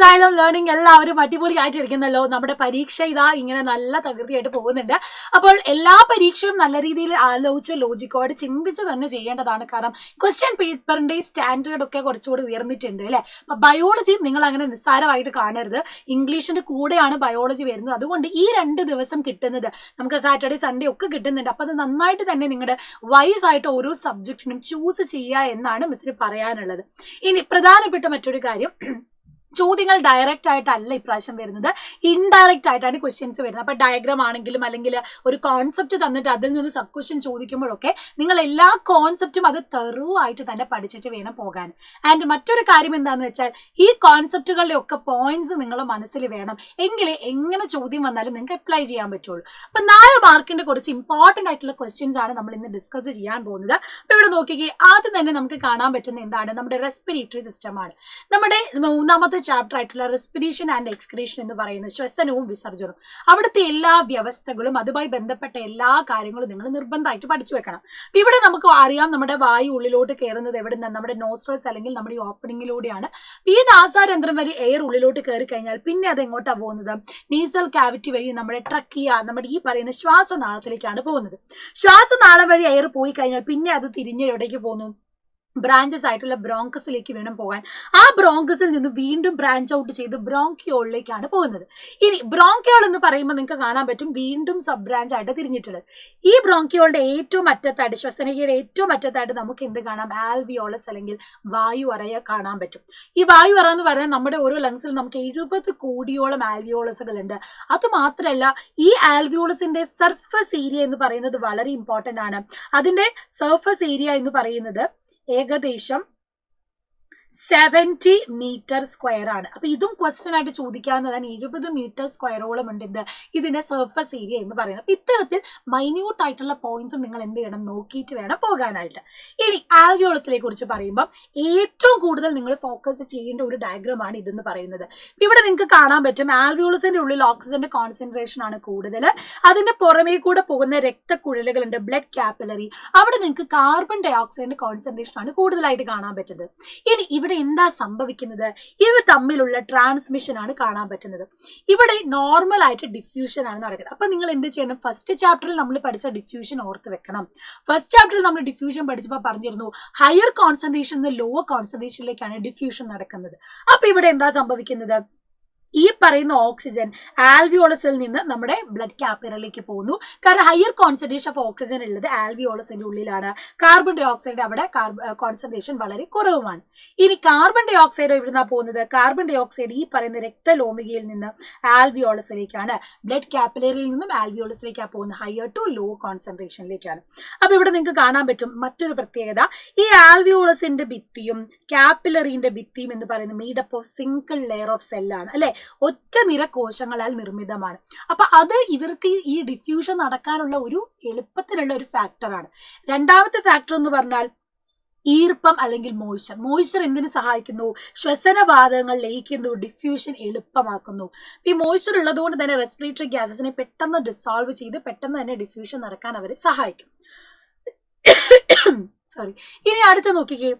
Asylum learning എല്ലാവരും അടിപൊളിയായിട്ടിരിക്കുന്നല്ലോ. നമ്മുടെ പരീക്ഷ ഇതാ ഇങ്ങനെ നല്ല തകൃതിയായിട്ട് പോകുന്നുണ്ട്. അപ്പോൾ എല്ലാ പരീക്ഷയും നല്ല രീതിയിൽ ആലോചിച്ച് ലോജിക്കോടെ ചിന്തിച്ച് തന്നെ ചെയ്യേണ്ടതാണ്. കാരണം ക്വസ്റ്റ്യൻ പേപ്പറിന്റെ സ്റ്റാൻഡേർഡ് ഒക്കെ കുറച്ചുകൂടി ഉയർന്നിട്ടുണ്ട് അല്ലെ. അപ്പൊ ബയോളജി നിങ്ങൾ അങ്ങനെ നിസ്സാരമായിട്ട് കാണരുത്. ഇംഗ്ലീഷിന്റെ കൂടെയാണ് ബയോളജി വരുന്നത്. അതുകൊണ്ട് ഈ 2 ദിവസം കിട്ടുന്നത് നമുക്ക് സാറ്റർഡേ സൺഡേ ഒക്കെ കിട്ടുന്നുണ്ട്. അപ്പൊ അത് നന്നായിട്ട് തന്നെ നിങ്ങളുടെ വൈസ് ആയിട്ട് ഓരോ സബ്ജക്റ്റിനും ചൂസ് ചെയ്യുക എന്നാണ് മിസ്സിന് പറയാനുള്ളത്. ഇനി പ്രധാനപ്പെട്ട മറ്റൊരു കാര്യം, ചോദ്യങ്ങൾ ഡയറക്റ്റ് ആയിട്ടല്ല ഇപ്രാവശ്യം വരുന്നത്, ഇൻഡയറക്റ്റ് ആയിട്ടാണ് ക്വസ്റ്റ്യൻസ് വരുന്നത്. അപ്പൊ ഡയഗ്രാം ആണെങ്കിലും അല്ലെങ്കിൽ ഒരു കോൺസെപ്റ്റ് തന്നിട്ട് അതിൽ നിന്ന് സബ് ക്വസ്റ്റ്യൻ ചോദിക്കുമ്പോഴൊക്കെ നിങ്ങൾ എല്ലാ കോൺസെപ്റ്റും അത് തെറുവായിട്ട് തന്നെ പഠിച്ചിട്ട് വേണം പോകാൻ. ആൻഡ് മറ്റൊരു കാര്യം എന്താണെന്ന് വെച്ചാൽ ഈ കോൺസെപ്റ്റുകളുടെ ഒക്കെ പോയിന്റ്സ് നിങ്ങളുടെ മനസ്സിൽ വേണം, എങ്കിലേ എങ്ങനെ ചോദ്യം വന്നാലും നിങ്ങൾക്ക് അപ്ലൈ ചെയ്യാൻ പറ്റുള്ളൂ. അപ്പൊ 4 മാർക്കിന്റെ കുറച്ച് ഇമ്പോർട്ടന്റ് ആയിട്ടുള്ള ക്വസ്റ്റ്യൻസ് ആണ് നമ്മൾ ഇന്ന് ഡിസ്കസ് ചെയ്യാൻ പോകുന്നത്. അപ്പൊ ഇവിടെ നോക്കിക്കേ, ആദ്യം തന്നെ നമുക്ക് കാണാൻ പറ്റുന്ന എന്താണ്, നമ്മുടെ റെസ്പിറേറ്ററി സിസ്റ്റം ആണ്. നമ്മുടെ 3ാമത്തെ ചാപ്റ്റർ ആയിട്ടുള്ള റെസ്പിറേഷൻ ആൻഡ് എക്സ്ക്രീഷൻ എന്ന് പറയുന്നത് ശ്വസനവും വിസർജനവും. അവിടുത്തെ എല്ലാ വ്യവസ്ഥകളും അതുമായി ബന്ധപ്പെട്ട എല്ലാ കാര്യങ്ങളും നിങ്ങൾ നിർബന്ധമായിട്ട് പഠിച്ചു വെക്കണം. ഇവിടെ നമുക്ക് അറിയാം, നമ്മുടെ വായു ഉള്ളിലോട്ട് കയറുന്നത് എവിടെ നിന്നാണ്, നമ്മുടെ നോസ്ട്രൽസ് അല്ലെങ്കിൽ നമ്മുടെ ഈ ഓപ്പണിങ്ങിലൂടെയാണ്. ഈ നാസാരന്ധ്രം വഴി എയർ ഉള്ളിലോട്ട് കയറി കഴിഞ്ഞാൽ പിന്നെ അത് എങ്ങോട്ടാണ് പോകുന്നത്, നീസൽ കാവിറ്റി വഴി നമ്മുടെ ട്രക്കിയ, നമ്മുടെ ഈ പറയുന്ന ശ്വാസനാളത്തിലേക്കാണ് പോകുന്നത്. ശ്വാസനാളം വഴി എയർ പോയി കഴിഞ്ഞാൽ പിന്നെ അത് തിരിഞ്ഞ് എവിടേക്ക് പോകുന്നു, ബ്രാഞ്ചസ് ആയിട്ടുള്ള ബ്രോങ്കസിലേക്ക് വേണം പോകാൻ. ആ ബ്രോങ്കസിൽ നിന്ന് വീണ്ടും ബ്രാഞ്ച് ഔട്ട് ചെയ്ത് ബ്രോങ്കിയോളിലേക്കാണ് പോകുന്നത്. ഇനി ബ്രോങ്കിയോൾ എന്ന് പറയുമ്പോൾ നിങ്ങൾക്ക് കാണാൻ പറ്റും വീണ്ടും സബ് ബ്രാഞ്ച് ആയിട്ട് തിരിഞ്ഞിട്ടുള്ളത്. ഈ ബ്രോങ്കിയോളുടെ ഏറ്റവും അറ്റത്തായിട്ട്, ശ്വസനയുടെ ഏറ്റവും അറ്റത്തായിട്ട് നമുക്ക് എന്ത് കാണാം, ആൽവിയോളസ് അല്ലെങ്കിൽ വായു അറയെ കാണാൻ പറ്റും. ഈ വായു അറ എന്ന് പറഞ്ഞാൽ നമ്മുടെ ഓരോ ലങ്സിൽ നമുക്ക് 70 കോടിയോളം ആൽവിയോളസുകൾ ഉണ്ട്. അത് മാത്രമല്ല, ഈ ആൽവിയോളസിന്റെ സർഫസ് ഏരിയ എന്ന് പറയുന്നത് വളരെ ഇമ്പോർട്ടന്റ് ആണ്. അതിന്റെ സർഫസ് ഏരിയ എന്ന് പറയുന്നത് ഏകദേശം 70 മീറ്റർ സ്ക്വയർ ആണ്. അപ്പൊ ഇതും ക്വസ്റ്റ്യൻ ആയിട്ട് ചോദിക്കാവുന്നതാണ്. 70 മീറ്റർ സ്ക്വയറോളം ഉണ്ട് ഇതിന്റെ സർഫസ് ഏരിയ എന്ന് പറയുന്നത്. അപ്പൊ ഇത്തരത്തിൽ മൈന്യൂട്ട് ആയിട്ടുള്ള പോയിന്റ്സും നിങ്ങൾ എന്ത് ചെയ്യണം, നോക്കിയിട്ട് വേണം പോകാനായിട്ട്. ഇനി ആൽവിയോളസിനെ കുറിച്ച് പറയുമ്പോൾ ഏറ്റവും കൂടുതൽ നിങ്ങൾ ഫോക്കസ് ചെയ്യേണ്ട ഒരു ഡയഗ്രാം ആണ് ഇതെന്ന് പറയുന്നത്. ഇവിടെ നിങ്ങൾക്ക് കാണാൻ പറ്റും ആൽവിയോളസിന്റെ ഉള്ളിൽ ഓക്സിജന്റെ കോൺസെൻട്രേഷൻ ആണ് കൂടുതൽ. അതിന്റെ പുറമേ കൂടെ പോകുന്ന രക്തക്കുഴലുകളുണ്ട്, ബ്ലഡ് കാപ്പിലറി, അവിടെ നിങ്ങൾക്ക് കാർബൺ ഡൈ ഓക്സൈഡിന്റെ കോൺസെൻട്രേഷൻ ആണ് കൂടുതലായിട്ട് കാണാൻ പറ്റുന്നത്. ഇനി ഇവിടെ എന്താ സംഭവിക്കുന്നത്, ഇവ തമ്മിലുള്ള ട്രാൻസ്മിഷൻ ആണ് കാണാൻ പറ്റുന്നത്. ഇവിടെ നോർമൽ ആയിട്ട് ഡിഫ്യൂഷൻ ആണ് നടക്കുന്നത്. അപ്പൊ നിങ്ങൾ എന്ത് ചെയ്യണം, ഫസ്റ്റ് ചാപ്റ്ററിൽ നമ്മൾ പഠിച്ച ഡിഫ്യൂഷൻ ഓർത്ത് വെക്കണം. ഫസ്റ്റ് ചാപ്റ്ററിൽ നമ്മൾ ഡിഫ്യൂഷൻ പഠിച്ചപ്പോൾ പറഞ്ഞിരുന്നു ഹയർ കോൺസെൻട്രേഷൻ നിന്ന് ലോവർ കോൺസെൻട്രേഷനിലേക്കാണ് ഡിഫ്യൂഷൻ നടക്കുന്നത്. അപ്പൊ ഇവിടെ എന്താ സംഭവിക്കുന്നത്, ഈ പറയുന്ന ഓക്സിജൻ ആൽവിയോളസിൽ നിന്ന് നമ്മുടെ ബ്ലഡ് കാപ്പിലറിലേക്ക് പോകുന്നു. കാരണം ഹയർ കോൺസെൻട്രേഷൻ ഓഫ് ഓക്സിജൻ ഉള്ളത് ആൽവിയോളസിന്റെ ഉള്ളിലാണ്. കാർബൺ ഡൈ ഓക്സൈഡ് അവിടെ കോൺസെൻട്രേഷൻ വളരെ കുറവുമാണ്. ഇനി കാർബൺ ഡൈ ഓക്സൈഡ് എവിടുന്നാ പോകുന്നത്, കാർബൺ ഡൈ ഓക്സൈഡ് ഈ പറയുന്ന രക്തലോമികയിൽ നിന്ന് ആൽവിയോളസിലേക്കാണ്, ബ്ലഡ് കാപ്പിലറിയിൽ നിന്നും ആൽവിയോളസിലേക്കാണ് പോകുന്നത്, ഹയർ ടു ലോ കോൺസെൻട്രേഷനിലേക്കാണ്. അപ്പൊ ഇവിടെ നിങ്ങൾക്ക് കാണാൻ പറ്റും മറ്റൊരു പ്രത്യേകത, ഈ ആൽവിയോളസിന്റെ ഭിത്തിയും കാപ്പിലറിന്റെ ഭിത്തിയും എന്ന് പറയുന്നത് made up of single layer of സെല്ലാണ് അല്ലെ, ഒറ്റ നിര കോശങ്ങളാൽ നിർമ്മിതമാണ്. അപ്പൊ അത് ഇവർക്ക് ഈ ഡിഫ്യൂഷൻ നടക്കാനുള്ള ഒരു എളുപ്പത്തിലുള്ള ഒരു ഫാക്ടറാണ്. രണ്ടാമത്തെ ഫാക്ടർ എന്ന് പറഞ്ഞാൽ ഈർപ്പം അല്ലെങ്കിൽ മോയ്സ്ചർ. മോയ്സ്ചർ എന്തിനു സഹായിക്കുന്നു, ശ്വസനവാതകങ്ങൾ ലയിക്കുന്നു, ഡിഫ്യൂഷൻ എളുപ്പമാക്കുന്നു. ഈ മോയ്സ്ചർ ഉള്ളതുകൊണ്ട് തന്നെ റെസ്പിറേറ്ററി ഗ്യാസസിനെ പെട്ടെന്ന് ഡിസോൾവ് ചെയ്ത് പെട്ടെന്ന് തന്നെ ഡിഫ്യൂഷൻ നടക്കാൻ അവരെ സഹായിക്കും. സോറി. ഇനി അടുത്ത് നോക്കിക്കേ,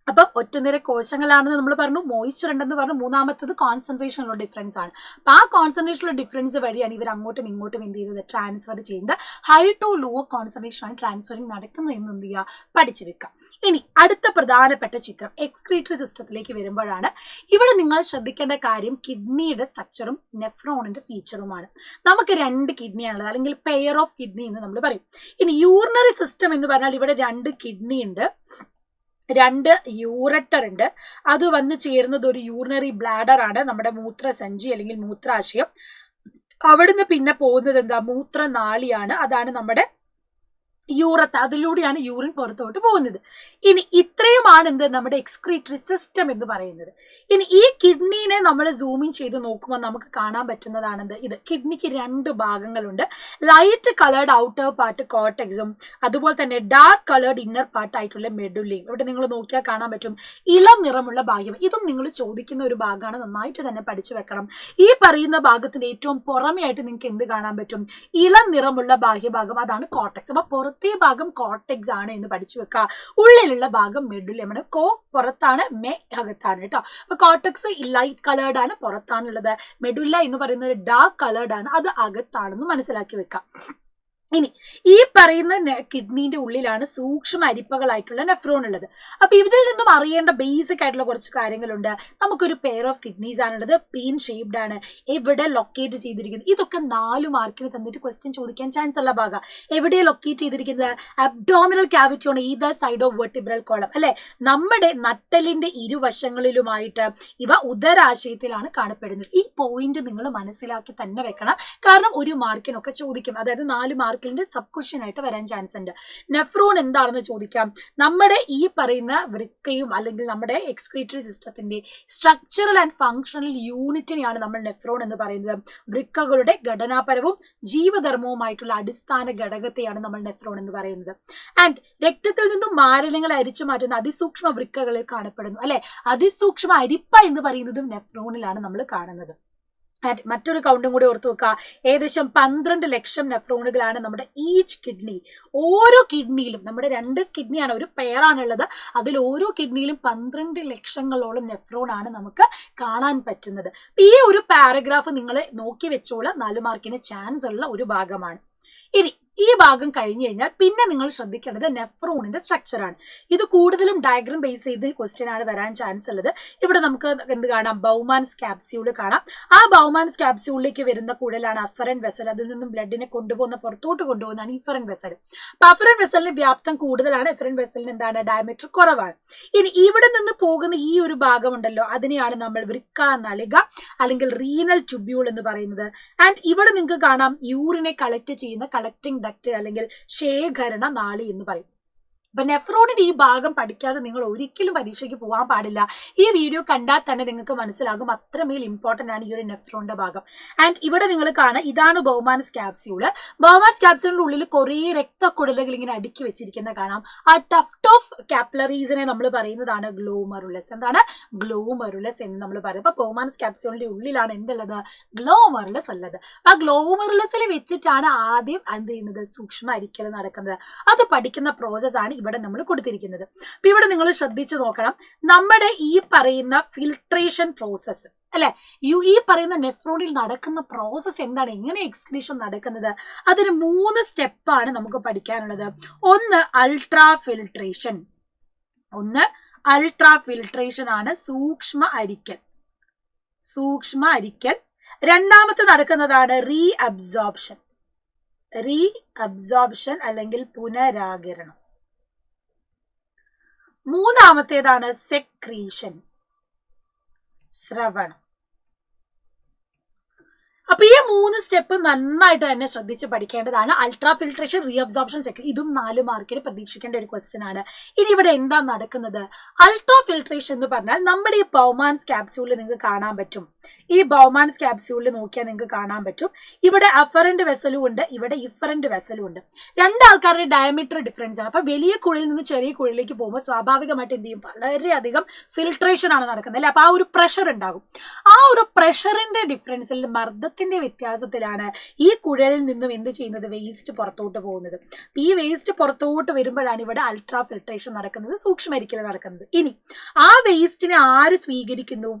അപ്പൊ ഒറ്റനിര കോശങ്ങളാണെന്ന് നമ്മൾ പറഞ്ഞു, മോയ്സ്ചർ ഉണ്ടെന്ന് പറഞ്ഞു. മൂന്നാമത്തത് കോൺസെൻട്രേഷനുള്ള ഡിഫറൻസ് ആണ്. അപ്പൊ ആ കോൺസെൻട്രേഷനുള്ള ഡിഫറൻസ് വഴിയാണ് ഇവർ അങ്ങോട്ടും ഇങ്ങോട്ടും എന്ത് ചെയ്യുന്നത്, ട്രാൻസ്ഫർ ചെയ്യുന്നത്. ഹൈ ടു ലോ കോൺസെൻട്രേഷൻ ആണ് ട്രാൻസ്ഫറിങ് നടക്കുന്നത് എന്ന് എന്ത് ചെയ്യുക, പഠിച്ചു വെക്കാം. ഇനി അടുത്ത പ്രധാനപ്പെട്ട ചിത്രം എക്സ്ക്രീറ്ററി സിസ്റ്റത്തിലേക്ക് വരുമ്പോഴാണ് ഇവിടെ നിങ്ങൾ ശ്രദ്ധിക്കേണ്ട കാര്യം കിഡ്നിയുടെ സ്ട്രക്ചറും നെഫ്രോണിന്റെ ഫീച്ചറുമാണ്. നമുക്ക് 2 കിഡ്നിയാണുള്ളത്, അല്ലെങ്കിൽ പെയർ ഓഫ് കിഡ്നി എന്ന് നമ്മൾ പറയും. ഇനി യൂറിനറി സിസ്റ്റം എന്ന് പറഞ്ഞാൽ ഇവിടെ 2 കിഡ്നി ഉണ്ട്, 2 യൂറട്ടർ ഉണ്ട്. അത് വന്ന് ചേരുന്നത് ഒരു യൂറിനറി ബ്ലാഡർ ആണ്, നമ്മുടെ മൂത്രസഞ്ചി അല്ലെങ്കിൽ മൂത്രാശയം. അവിടുന്ന് പിന്നെ പോകുന്നത് എന്താ, മൂത്രനാളിയാണ്, അതാണ് നമ്മുടെ യൂറത്ത്, അതിലൂടെയാണ് യൂറിൻ പുറത്തോട്ട് പോകുന്നത്. ഇനി ഇത്രയുമാണ് എന്ത്, നമ്മുടെ എക്സ്ക്രീറ്ററി സിസ്റ്റം എന്ന് പറയുന്നത്. ഇനി ഈ കിഡ്നീനെ നമ്മൾ സൂമിൻ ചെയ്ത് നോക്കുമ്പോൾ നമുക്ക് കാണാൻ പറ്റുന്നതാണെന്ത്, ഇത് കിഡ്നിക്ക് 2 ഭാഗങ്ങളുണ്ട്. ലൈറ്റ് കളേർഡ് ഔട്ടർ പാർട്ട് കോർട്ടെക്സും അതുപോലെ തന്നെ ഡാർക്ക് കളേർഡ് ഇന്നർ പാർട്ട് ആയിട്ടുള്ള മെഡുലയും. ഇവിടെ നിങ്ങൾ നോക്കിയാൽ കാണാൻ പറ്റും ഇളം നിറമുള്ള ഭാഗം. ഇതും നിങ്ങൾ ചോദിക്കുന്ന ഒരു ഭാഗമാണ്, നന്നായിട്ട് തന്നെ പഠിച്ചു വെക്കണം. ഈ പറയുന്ന ഭാഗത്തിന്റെ ഏറ്റവും പുറമെ ആയിട്ട് നിങ്ങൾക്ക് എന്ത് കാണാൻ പറ്റും, ഇളം നിറമുള്ള ബാഹ്യഭാഗം, അതാണ് കോർട്ടെക്സ്. അപ്പൊ പുറത്തേ ഭാഗം കോർട്ടെക്സ് ആണ് എന്ന് പഠിച്ചു വെക്കുക. ഉള്ളിലുള്ള ഭാഗം മെഡുല്ലമാണ്. പുറത്താണ്, മെ അകത്താണ് കേട്ടോ. അപ്പൊ കോർട്ടെക്സ് ലൈറ്റ് കളേർഡ് ആണ്, പുറത്താണുള്ളത്. മെഡുല്ല എന്ന് പറയുന്നത് ഡാർക്ക് കളേർഡ് ആണ്, അത് അകത്താണെന്ന് മനസ്സിലാക്കി വെക്കാം. ഇനി ഈ പറയുന്ന കിഡ്നീന്റെ ഉള്ളിലാണ് സൂക്ഷ്മ അരിപ്പകളായിട്ടുള്ള നെഫ്രോൺ ഉള്ളത്. അപ്പൊ ഇതിൽ നിന്നും അറിയേണ്ട ബേസിക് ആയിട്ടുള്ള കുറച്ച് കാര്യങ്ങളുണ്ട്. നമുക്കൊരു പെയർ ഓഫ് കിഡ്നീസ് ആണുള്ളത്, പീൻ ഷേപ്ഡ് ആണ്, എവിടെ ലൊക്കേറ്റ് ചെയ്തിരിക്കുന്നു. ഇതൊക്കെ 4 മാർക്കിന് തന്നിട്ട് ക്വസ്റ്റ്യൻ ചോദിക്കാൻ ചാൻസ് ഉള്ള ഭാഗം. എവിടെ ലൊക്കേറ്റ് ചെയ്തിരിക്കുന്നത്? അബ്ഡോമിനൽ ക്യാവിറ്റി ആണ്, either side of vertebral column അല്ലെ. നമ്മുടെ നട്ടലിന്റെ ഇരുവശങ്ങളിലുമായിട്ട് ഇവ ഉദരാശയത്തിലാണ് കാണപ്പെടുന്നത്. ഈ പോയിന്റ് നിങ്ങൾ മനസ്സിലാക്കി തന്നെ വെക്കണം, കാരണം 1 മാർക്കിനൊക്കെ ചോദിക്കും. അതായത് 4 മാർക്ക് സബ് ക്വസ്റ്റ്യൻ ആയിട്ട് വരാൻ ചാൻസ് ഉണ്ട്. നെഫ്രോൺ എന്താണെന്ന് ചോദിക്കാം. നമ്മുടെ ഈ പറയുന്ന വൃക്കയും അല്ലെങ്കിൽ നമ്മുടെ എക്സ്ക്രീറ്ററി സിസ്റ്റത്തിന്റെ സ്ട്രക്ചറൽ ആൻഡ് ഫങ്ഷണൽ യൂണിറ്റിനെയാണ് നമ്മൾ നെഫ്രോൺ എന്ന് പറയുന്നത്. വൃക്കകളുടെ ഘടനാപരവും ജീവധർമ്മവുമായിട്ടുള്ള അടിസ്ഥാന ഘടകത്തെയാണ് നമ്മൾ നെഫ്രോൺ എന്ന് പറയുന്നത്. ആൻഡ് രക്തത്തിൽ നിന്നും മാലിന്യങ്ങൾ അരിച്ചു മാറ്റുന്ന അതിസൂക്ഷ്മ വൃക്കകളിൽ കാണപ്പെടുന്നു അല്ലെ. അതിസൂക്ഷ്മ അരിപ്പ എന്ന് പറയുന്നതും നെഫ്രോണിലാണ് നമ്മൾ കാണുന്നത്. മറ്റൊരു കൗണ്ടും കൂടി ഓർത്തു വെക്കുക. ഏകദേശം 12 ലക്ഷം നെഫ്രോണുകളാണ് നമ്മുടെ ഈച്ച് കിഡ്നി. ഓരോ കിഡ്നിയിലും, നമ്മുടെ 2 കിഡ്നിയാണ്, ഒരു പെയറാണുള്ളത്. അതിൽ ഓരോ കിഡ്നിയിലും 12 ലക്ഷങ്ങളോളം നെഫ്രോൺ ആണ് നമുക്ക് കാണാൻ പറ്റുന്നത്. ഈ ഒരു പാരഗ്രാഫ് നിങ്ങൾ നോക്കി വെച്ചോളാം, 4 മാർക്കിന് ചാൻസ് ഉള്ള ഒരു ഭാഗമാണ്. ഇനി ഈ ഭാഗം കഴിഞ്ഞു കഴിഞ്ഞാൽ പിന്നെ നിങ്ങൾ ശ്രദ്ധിക്കേണ്ടത് നെഫ്രോണിന്റെ സ്ട്രക്ചർ ആണ്. ഇത് കൂടുതലും ഡയഗ്രം ബേസ് ചെയ്ത് ക്വസ്റ്റ്യൻ ആണ് വരാൻ ചാൻസ് ഉള്ളത്. ഇവിടെ നമുക്ക് എന്ത് കാണാം? ബൗമാൻസ് ക്യാപ്സ്യൂള് കാണാം. ആ ബൗമാൻസ് ക്യാപ്സ്യൂളിലേക്ക് വരുന്ന കുഴലാണ് അഫറന്റ് വെസൽ. അതിൽ നിന്നും ബ്ലഡിനെ പുറത്തോട്ട് കൊണ്ടുപോകുന്നതാണ് ഇഫറന്റ് വെസൽ. അപ്പൊ അഫറന്റ് വെസലിന് വ്യാപ്തം കൂടുതലാണ്, എഫറന്റ് വെസലിന് എന്താണ്? ഡയമീറ്റർ കുറവാണ്. ഇനി ഇവിടെ നിന്ന് പോകുന്ന ഈ ഒരു ഭാഗം ഉണ്ടല്ലോ, അതിനെയാണ് നമ്മൾ വൃക്ക നളിക അല്ലെങ്കിൽ റീനൽ ട്യൂബ്യൂൾ എന്ന് പറയുന്നത്. ആൻഡ് ഇവിടെ നിങ്ങൾക്ക് കാണാം യൂറിനെ കളക്ട് ചെയ്യുന്ന കളക്ടിംഗ് ഡക്ട് അല്ലെങ്കിൽ ശേഖരണ നാളി എന്ന് പറയും. അപ്പൊ നെഫ്രോണിന്റെ ഈ ഭാഗം പഠിക്കാതെ നിങ്ങൾ ഒരിക്കലും പരീക്ഷയ്ക്ക് പോകാൻ പാടില്ല. ഈ വീഡിയോ കണ്ടാൽ തന്നെ നിങ്ങൾക്ക് മനസ്സിലാകും അത്രമേൽ ഇമ്പോർട്ടന്റ് ആണ് ഈ ഒരു നെഫ്രോണിന്റെ ഭാഗം. ആൻഡ് ഇവിടെ നിങ്ങൾ കാണാം, ഇതാണ് ബൗമാൻസ് ക്യാപ്സ്യൂള്. ബൗമാൻസ് ക്യാപ്സ്യൂളിന്റെ ഉള്ളിൽ കുറേ രക്തക്കുഴലുകൾ ഇങ്ങനെ അടുക്കി വെച്ചിരിക്കുന്ന കാണാം. ആ ടഫ്റ്റ് ഓഫ് കാപ്പിലറീസിനെ നമ്മൾ പറയുന്നതാണ് ഗ്ലോമറുലസ്. എന്താണ്? ഗ്ലോമറുലസ് എന്ന് നമ്മൾ പറയും. അപ്പൊ ബൗമാൻസ് ക്യാപ്സ്യൂളിന്റെ ഉള്ളിലാണ് എന്തുള്ളത്? ഗ്ലോമറുലസ് ഉള്ളത്. ആ ഗ്ലോമറുലസിൽ വെച്ചിട്ടാണ് ആദ്യം എന്ത് ചെയ്യുന്നത്? സൂക്ഷ്മ അരിക്കൽ നടക്കുന്നത്. അത് പഠിക്കുന്ന പ്രോസസ് ആണ് ഇവിടെ നമ്മൾ കൊടുത്തിരിക്കുന്നത്. അപ്പൊ ഇവിടെ നിങ്ങൾ ശ്രദ്ധിച്ചു നോക്കണം, നമ്മുടെ ഈ പറയുന്ന ഫിൽട്രേഷൻ പ്രോസസ്സ് അല്ലെ, ഈ പറയുന്ന നെഫ്രോണിൽ നടക്കുന്ന പ്രോസസ്സ് എന്താണ്, എങ്ങനെ എക്സ്ക്രീഷൻ നടക്കുന്നത്, അതിന് 3 സ്റ്റെപ്പാണ് നമുക്ക് പഠിക്കാനുള്ളത്. ഒന്ന് അൾട്രാ ഫിൽട്രേഷൻ ആണ്, സൂക്ഷ്മ അരിക്കൽ. രണ്ടാമത്തെ നടക്കുന്നതാണ് റീ അബ്സോർപ്ഷൻ അല്ലെങ്കിൽ പുനരാകിരണം. മൂന്നാമത്തേതാണ് സെക്രീഷൻ, ശ്രവണം. അപ്പൊ ഈ 3 സ്റ്റെപ്പ് നന്നായിട്ട് തന്നെ ശ്രദ്ധിച്ച് പഠിക്കേണ്ടതാണ്. Ultrafiltration, reabsorption, secretion, ഇതും 4 മാർക്കിന് പ്രതീക്ഷിക്കേണ്ട ഒരു ക്വസ്റ്റ്യൻ ആണ്. ഇനി ഇവിടെ എന്താ നടക്കുന്നത്? അൾട്രാ ഫിൽട്രേഷൻ എന്ന് പറഞ്ഞാൽ നമ്മുടെ ഈ ബൗമാൻസ് ക്യാപ്സ്യൂളിൽ നിങ്ങൾക്ക് കാണാൻ പറ്റും. ഈ ബൗമാൻസ് ക്യാപ്സ്യൂളിൽ നോക്കിയാൽ നിങ്ങൾക്ക് കാണാൻ പറ്റും, ഇവിടെ അഫറന്റ് വെസലും ഉണ്ട്, ഇവിടെ ഇഫറന്റ് വെസലും ഉണ്ട്. 2 ആൾക്കാരുടെ ഡയമീറ്റർ ഡിഫറൻസ് ആണ്. അപ്പൊ വലിയ കുഴലിൽ നിന്ന് ചെറിയ കുഴലിലേക്ക് പോകുമ്പോൾ സ്വാഭാവികമായിട്ട് എന്ത് ചെയ്യും? വളരെയധികം ഫിൽട്രേഷൻ ആണ് നടക്കുന്നത് അല്ലെ. അപ്പൊ ആ ഒരു പ്രഷർ ഉണ്ടാകും. ആ ഒരു പ്രഷറിന്റെ ഡിഫറൻസിൽ, മർദ്ദത്തിന്റെ വ്യത്യാസത്തിലാണ് ഈ കുഴലിൽ നിന്നും എന്ത് ചെയ്യുന്നത്? വേസ്റ്റ് പുറത്തോട്ട് പോകുന്നത്. ഈ വേസ്റ്റ് പുറത്തോട്ട് വരുമ്പോഴാണ് ഇവിടെ അൾട്രാ ഫിൽട്രേഷൻ നടക്കുന്നത്, സൂക്ഷ്മരിക്കൽ നടക്കുന്നത്. ഇനി ആ വേസ്റ്റിനെ ആര് സ്വീകരിക്കുന്നു?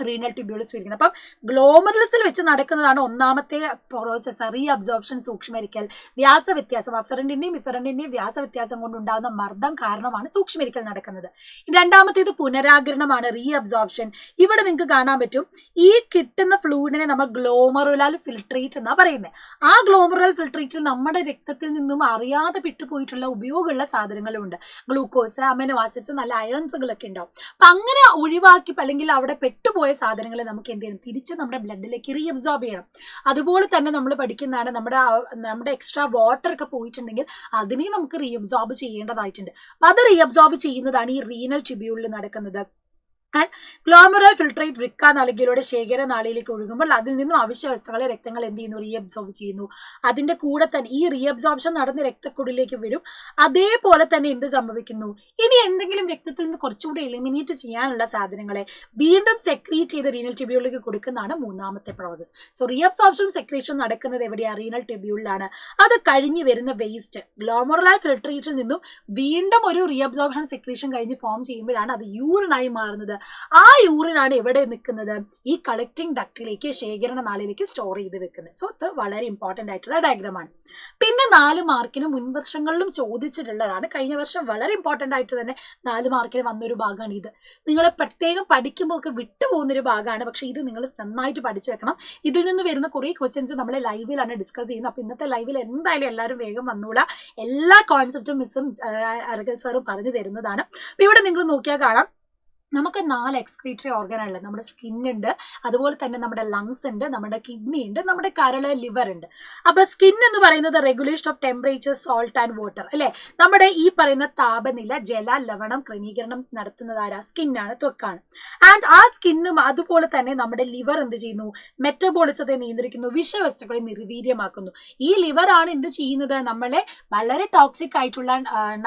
റീനൽ ട്യൂബ്യൂൾ സ്വീകരിക്കുന്നത്. അപ്പം ഗ്ലോമറുലസിൽ വെച്ച് നടക്കുന്നതാണ് ഒന്നാമത്തെ പ്രോസസ്, റീ അബ്സോർപ്ഷൻ, സൂക്ഷ്മരിക്കൽ. വ്യാസവ്യത്യാസം, അഫറന്റിന്റെയും ഇഫറന്റിന്റെയും വ്യാസവ്യത്യാസം കൊണ്ടുണ്ടാകുന്ന മർദ്ദം കാരണമാണ് സൂക്ഷ്മരിക്കൽ നടക്കുന്നത്. രണ്ടാമത്തേത് പുനരാകിരണമാണ്, റീ അബ്സോർപ്ഷൻ. ഇവിടെ നിങ്ങൾക്ക് കാണാൻ പറ്റും, ഈ കിട്ടുന്ന ഫ്ലൂയിഡിനെ നമ്മൾ ഗ്ലോമറുലൽ ഫിൽട്രേറ്റ് എന്നാ പറയുന്നത്. ആ ഗ്ലോമറുലൽ ഫിൽട്രേറ്റിൽ നമ്മുടെ രക്തത്തിൽ നിന്നും അറിയാതെ വിട്ടുപോയിട്ടുള്ള ഉപയോഗമുള്ള സാധനങ്ങളും ഉണ്ട്. ഗ്ലൂക്കോസ്, അമിനോ ആസിഡ്സ്, നല്ല അയൺസുകളൊക്കെ ഉണ്ടാവും. അപ്പൊ അങ്ങനെ ഒഴിവാക്കി അല്ലെങ്കിൽ അവിടെ പെട്ടുപോയ സാധനങ്ങളെ നമുക്ക് എന്ത് ചെയ്യണം? തിരിച്ച് നമ്മുടെ ബ്ലഡിലേക്ക് റീ അബ്സോർബ് ചെയ്യണം. അതുപോലെ തന്നെ നമ്മൾ പഠിക്കുന്നതാണ്, നമ്മുടെ എക്സ്ട്രാ വാട്ടർ ഒക്കെ പോയിട്ടുണ്ടെങ്കിൽ അതിനെ നമുക്ക് റീ അബ്സോർബ് ചെയ്യേണ്ടതായിട്ടുണ്ട്. അപ്പൊ അത് റീ അബ്സോർബ് ചെയ്യുന്നതാണ് ഈ റീനൽ ട്യൂബ്യൂളിൽ നടക്കുന്നത്. ആൻഡ് ഗ്ലോമറുലർ ഫിൽട്രേറ്റ് വൃക്ക നാളികയിലൂടെ ശേഖര നാളിയിലേക്ക് ഒഴുകുമ്പോൾ അതിൽ നിന്നും അവശ്യ വസ്തുക്കളെ രക്തങ്ങൾ എന്ത് ചെയ്യുന്നു, റീഅബ്സോർബ് ചെയ്യുന്നു. അതിന്റെ കൂടെ തന്നെ ഈ റീഅബ്സോർപ്ഷൻ നടന്ന് രക്തക്കുഴലിലേക്ക് വരും. അതേപോലെ തന്നെ എന്ത് സംഭവിക്കുന്നു, ഇനി എന്തെങ്കിലും രക്തത്തിൽ നിന്ന് കുറച്ചുകൂടി എലിമിനേറ്റ് ചെയ്യാനുള്ള സാധനങ്ങളെ വീണ്ടും സെക്രീറ്റ് ചെയ്ത് റീനൽ ട്യൂബ്യൂളിലേക്ക് കൊടുക്കുന്നതാണ് മൂന്നാമത്തെ പ്രോസസ്. സോ റീഅബ്സോർപ്ഷൻ സെക്രീഷൻ നടക്കുന്നത് എവിടെയാണ്, റീനൽ ട്യൂബ്യൂളിലാണ്. അത് കഴിഞ്ഞ് വരുന്ന വേസ്റ്റ് ഗ്ലോമറുലർ ഫിൽട്രേറ്റിൽ നിന്നും വീണ്ടും ഒരു റീഅബ്സോർപ്ഷൻ സെക്രീഷൻ കഴിഞ്ഞ് ഫോം ചെയ്യുമ്പോഴാണ് അത് യൂറിനായി മാറുന്നത്. ആ യൂറിനാണ് എവിടെ നിൽക്കുന്നത്, ഈ കളക്ടിങ് ഡക്റ്റിലേക്ക്, ശേഖരണ നാളിലേക്ക് സ്റ്റോർ ചെയ്ത് വെക്കുന്നത്. സോ ഇത് വളരെ ഇമ്പോർട്ടന്റ് ആയിട്ടുള്ള ഡയഗ്രമാണ്. പിന്നെ 4 മാർക്കിന് മുൻവർഷങ്ങളിലും ചോദിച്ചിട്ടുള്ളതാണ്. കഴിഞ്ഞ വർഷം വളരെ ഇമ്പോർട്ടന്റ് ആയിട്ട് തന്നെ 4 മാർക്കിന് വന്നൊരു ഭാഗമാണ് ഇത്. നിങ്ങൾ പ്രത്യേകം പഠിക്കുമ്പോൾ ഒക്കെ വിട്ടുപോകുന്നൊരു ഭാഗമാണ്. പക്ഷെ ഇത് നിങ്ങൾ നന്നായിട്ട് പഠിച്ചു വെക്കണം. ഇതിൽ നിന്ന് വരുന്ന കുറേ ക്വസ്റ്റ്യൻസ് നമ്മൾ ലൈവിലാണ് ഡിസ്കസ് ചെയ്യുന്നത്. അപ്പൊ ഇന്നത്തെ ലൈവിൽ എന്തായാലും എല്ലാവരും വേഗം വന്നൂടാ. എല്ലാ കോൺസെപ്റ്റും മിസ്സും അരകൽ സാറും പറഞ്ഞു തരുന്നതാണ്. അപ്പൊ ഇവിടെ നിങ്ങൾ നോക്കിയാൽ കാണാം, നമുക്ക് 4 എക്സ്ക്രീറ്ററി ഓർഗൻ ഉള്ളത്. നമ്മുടെ സ്കിന്നുണ്ട്, അതുപോലെ തന്നെ നമ്മുടെ ലങ്സ് ഉണ്ട്, നമ്മുടെ കിഡ്നി ഉണ്ട്, നമ്മുടെ കരള്, ലിവർ ഉണ്ട്. അപ്പൊ സ്കിൻ എന്ന് പറയുന്നത് regulation of temperature, salt and water അല്ലെ. നമ്മുടെ ഈ പറയുന്ന താപനില, ജല, ലവണം ക്രമീകരണം നടത്തുന്നത് ആരാ, സ്കിന്നാണ്, ത്വക്കാണ്. ആൻഡ് ആ സ്കിന്നും അതുപോലെ തന്നെ നമ്മുടെ ലിവർ എന്ത് ചെയ്യുന്നു, മെറ്റബോളിസത്തെ നിയന്ത്രിക്കുന്നു, വിഷവസ്തുക്കളെ നിർവീര്യമാക്കുന്നു. ഈ ലിവർ ആണ് എന്ത് ചെയ്യുന്നത്, നമ്മളെ വളരെ ടോക്സിക് ആയിട്ടുള്ള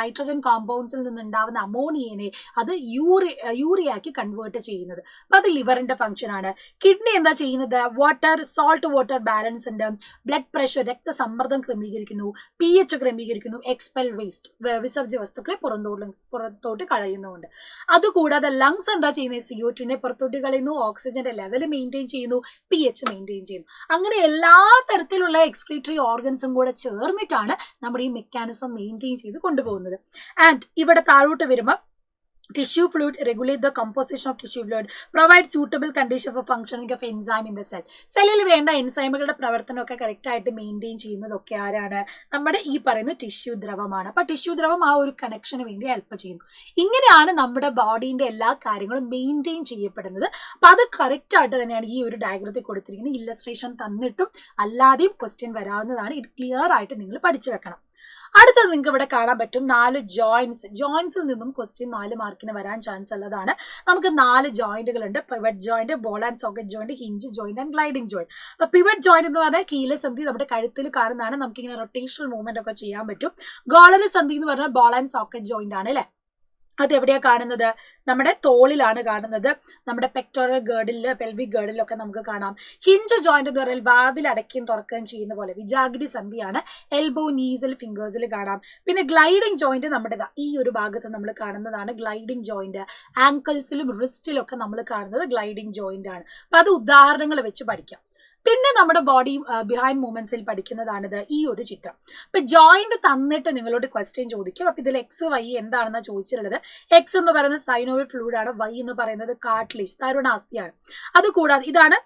നൈട്രജൻ കോമ്പൗണ്ട്സിൽ നിന്നുണ്ടാവുന്ന അമോണിയനെ അത് യൂറിയാക്കി കൺവേർട്ട് ചെയ്യുന്നത്. അപ്പൊ അത് ലിവറിന്റെ ഫംഗ്ഷൻ ആണ്. കിഡ്നി എന്താ ചെയ്യുന്നത്, വാട്ടർ, സോൾട്ട് വാട്ടർ ബാലൻസ് ഉണ്ട്, ബ്ലഡ് പ്രഷർ, രക്തസമ്മർദ്ദം ക്രമീകരിക്കുന്നു, pH ക്രമീകരിക്കുന്നു, എക്സ്പെൽ വേസ്റ്റ്, വിസർജ്യ വസ്തുക്കളെ പുറത്തോട്ട് കളയുന്നുണ്ട്. അതുകൂടാതെ ലങ്സ് എന്താ ചെയ്യുന്നത്, CO2 പുറത്തോട്ട് കളയുന്നു, ഓക്സിജന്റെ ലെവൽ മെയിൻറ്റെയിൻ ചെയ്യുന്നു, pH മെയിൻറ്റെയിൻ ചെയ്യുന്നു. അങ്ങനെ എല്ലാ തരത്തിലുള്ള എക്സ്ക്രീറ്ററി ഓർഗൻസും കൂടെ ചേർന്നിട്ടാണ് നമ്മുടെ ഈ മെക്കാനിസം മെയിൻറ്റെയിൻ ചെയ്ത് കൊണ്ടുപോകുന്നത്. ആൻഡ് ഇവിടെ താഴോട്ട് വരുമ്പോൾ tissue fluid regulate the composition of tissue fluid, provide suitable condition for functioning of enzyme in the cell. സെല്ലിൽ വേണ്ട എൻസൈമുകളുടെ പ്രവർത്തനമൊക്കെ കറക്റ്റ് ആയിട്ട് മെയിൻറ്റെയിൻ ചെയ്യുന്നതൊക്കെ ആരാണ്, നമ്മുടെ ഈ പറയുന്ന ടിഷ്യൂ ദ്രവമാണ്. അപ്പൊ ടിഷ്യൂ ദ്രവം ആ ഒരു കണക്ഷന് വേണ്ടി ഹെൽപ്പ് ചെയ്യുന്നു. ഇങ്ങനെയാണ് നമ്മുടെ ബോഡീന്റെ എല്ലാ കാര്യങ്ങളും മെയിൻറ്റെയിൻ ചെയ്യപ്പെടുന്നത്. അപ്പൊ അത് കറക്റ്റ് ആയിട്ട് തന്നെയാണ് ഈ ഒരു ഡയഗ്രത്തിൽ കൊടുത്തിരിക്കുന്നത്. ഇല്ലസ്ട്രേഷൻ തന്നിട്ടും അല്ലാതെയും ക്വസ്റ്റ്യൻ വരാവുന്നതാണ്. ഇത് ക്ലിയർ ആയിട്ട് നിങ്ങൾ പഠിച്ചു വെക്കണം. അടുത്തത് നിങ്ങൾക്ക് ഇവിടെ കാണാൻ പറ്റും 4 ജോയിന്റ്സിൽ നിന്നും ക്വസ്റ്റ്യൻ 4 മാർക്കിന് വരാൻ ചാൻസ് ഉള്ളതാണ്. നമുക്ക് 4 ജോയിന്റുകൾ ഉണ്ട്. Pivot joint, ball and socket joint, hinge joint and gliding joint. അപ്പൊ പിവറ്റ് ജോയിന്റ് എന്ന് പറഞ്ഞാൽ കീലസന്ധി നമ്മുടെ കഴുത്തിൽ കാണുന്നതാണ്. നമുക്ക് ഇങ്ങനെ റൊട്ടേഷണൽ മൂവ്മെന്റ് ഒക്കെ ചെയ്യാൻ പറ്റും. ഗോളന സന്ധി എന്ന് പറഞ്ഞാൽ ബോൾ ആൻഡ് സോക്കറ്റ് ജോയിന്റ് ആണ് അല്ലെ. അത് എവിടെയാ കാണുന്നത്, നമ്മുടെ തോളിലാണ് കാണുന്നത്. നമ്മുടെ പെക്ടോറൽ ഗേർഡില്, പെൽവിക് ഗേർഡിലൊക്കെ നമുക്ക് കാണാം. ഹിഞ്ച് ജോയിന്റ് എന്ന് പറഞ്ഞാൽ വാതിൽ അടയ്ക്കുകയും തുറക്കുകയും ചെയ്യുന്ന പോലെ വിജാഗിരി സന്ധിയാണ്. എൽബോ, നീസിൽ, ഫിംഗേഴ്സിൽ കാണാം. പിന്നെ ഗ്ലൈഡിംഗ് ജോയിന്റ് നമ്മുടെ ഈ ഒരു ഭാഗത്ത് നമ്മൾ കാണുന്നതാണ് ഗ്ലൈഡിംഗ് ജോയിന്റ്. ആങ്കിൾസിലും റിസ്റ്റിലും ഒക്കെ നമ്മൾ കാണുന്നത് ഗ്ലൈഡിംഗ് ജോയിന്റ് ആണ്. അപ്പൊ അത് ഉദാഹരണങ്ങൾ വെച്ച് പഠിക്കാം. പിന്നെ നമ്മുടെ ബോഡി ബിഹൈൻഡ് മൂവ്മെന്റ്സിൽ പഠിക്കുന്നതാണിത്, ഈ ഒരു ചിത്രം. അപ്പൊ ജോയിന്റ് തന്നിട്ട് നിങ്ങളോട് ക്വസ്റ്റ്യൻ ചോദിക്കും. അപ്പൊ ഇതിൽ XY എന്താണെന്ന് ചോദിച്ചിട്ടുള്ളത്. X എന്ന് പറയുന്നത് സൈനോവിയൽ ഫ്ലൂയിഡ് ആണ്. Y എന്ന് പറയുന്നത് കാർട്ടിലേജ്, തരുണാസ്ഥിയാണ്. അതുകൂടാതെ ഇതാണ്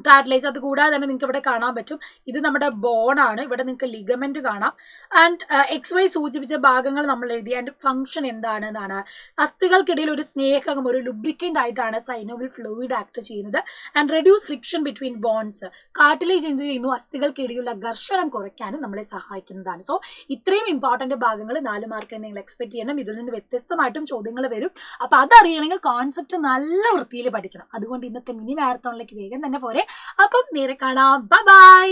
കാർട്ടിലേജ്. അത് കൂടാതെ തന്നെ നിങ്ങൾക്ക് ഇവിടെ കാണാൻ പറ്റും, ഇത് നമ്മുടെ ബോണാണ്. ഇവിടെ നിങ്ങൾക്ക് ലിഗമെന്റ് കാണാം. ആൻഡ് XY സൂചിപ്പിച്ച ഭാഗങ്ങൾ നമ്മൾ എഴുതി. ആൻഡ് ഫംഗ്ഷൻ എന്താണെന്നാണ്, അസ്ഥികൾക്കിടയിൽ ഒരു സ്നേഹകം, ഒരു ലുബ്രിക്കന്റ് ആയിട്ടാണ് സൈനോവിയൽ ഫ്ലൂയിഡ് ആക്ട് ചെയ്യുന്നത്. And reduce friction between bones. Cartilage എന്ത് ചെയ്യുന്നു, അസ്ഥികൾക്കിടയിലുള്ള ഘർഷണം കുറയ്ക്കാനും നമ്മളെ സഹായിക്കുന്നതാണ്. സോ ഇത്രയും ഇമ്പോർട്ടന്റ് ഭാഗങ്ങൾ 4 മാർക്കിന് നിങ്ങൾ എക്സ്പെക്ട് ചെയ്യണം. ഇതിൽ നിന്ന് വ്യത്യസ്തമായിട്ടും ചോദ്യങ്ങൾ വരും. അപ്പൊ അതറിയണമെങ്കിൽ കോൺസെപ്റ്റ് നല്ല വൃത്തിയിൽ പഠിക്കണം. അതുകൊണ്ട് ഇന്നത്തെ മിനി മാരത്തോണിലേക്ക് വേഗം തന്നെ പോരെ. അപ്പം നേരെ കാണാം. Bye bye.